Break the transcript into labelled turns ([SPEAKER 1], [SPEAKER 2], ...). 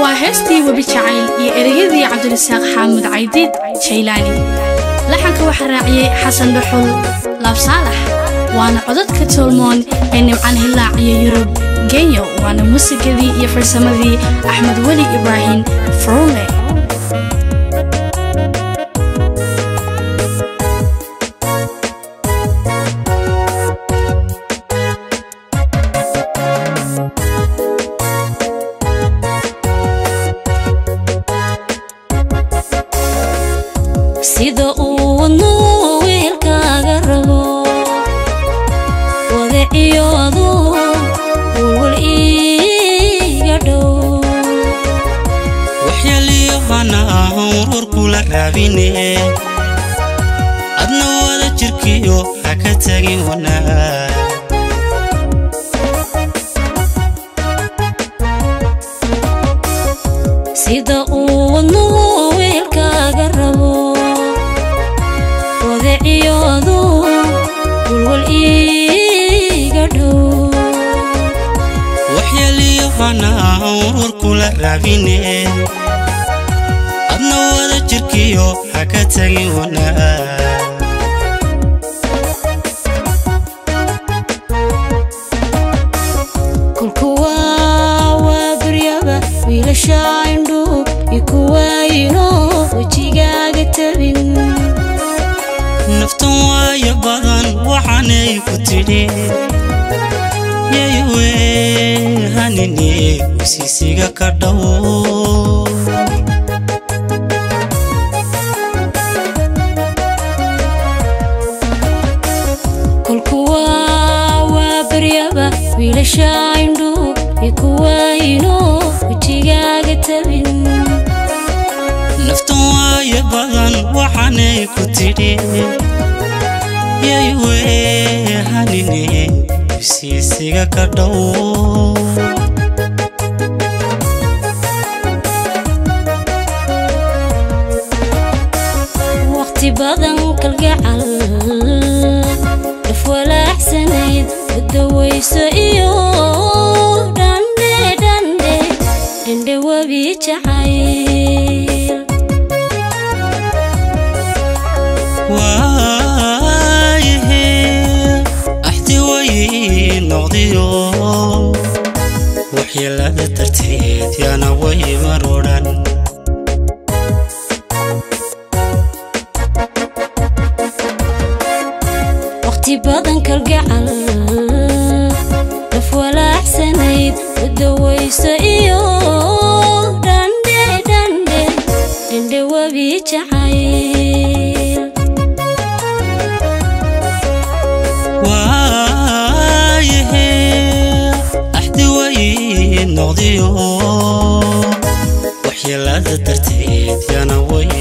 [SPEAKER 1] وهستي وبجعيل يريدي عبد الرزاق حامد عيديد شيلاني لحنك وحراعي حسن بحول لاب صالح وانا عدد كتولمون اني عن هلاعي يوروب جيو وانا موسيقى يفرسمذي احمد ولي ابراهيم فرولي
[SPEAKER 2] sida uu wiilkaaga rabo wadaciyodu wal iiga dhow
[SPEAKER 3] waxyaliyo hana urur kula raabine adna wada jirkiyo haka tagin wanaag
[SPEAKER 2] sida uu wiilkaaga rabo wadaciyodu wal iiga dhow
[SPEAKER 3] waxyaliyo hana urur kula raabine adna wada jirkiyo haka tagin wanaag
[SPEAKER 2] kulkuwa wabriyaba wiilashayndu ikuwayno wajigaaga tabin
[SPEAKER 3] naftan waaya badan waxaanay ku tidhi yeewe hanini wasiisiga ka dhow
[SPEAKER 2] kulkuwa wabriyaba wiilashayndu ikuwayno wajigaaga tabin
[SPEAKER 3] naftan waaya badan waxaanay ku tidhi yeewe hanini wasiisiga ka dhow
[SPEAKER 2] waqti badan kalgacal wala ahsanayd dawayso iyo dande wabi jacayl
[SPEAKER 3] waaye ahti way noqdiyo waxyeelada darteed yana way maroodhan
[SPEAKER 2] waqti badan kalgacal wala ahsanayd dawayso iyo dande wabi jacayl
[SPEAKER 3] waaye ahti way noqdiyo waxyeelada darteed yana way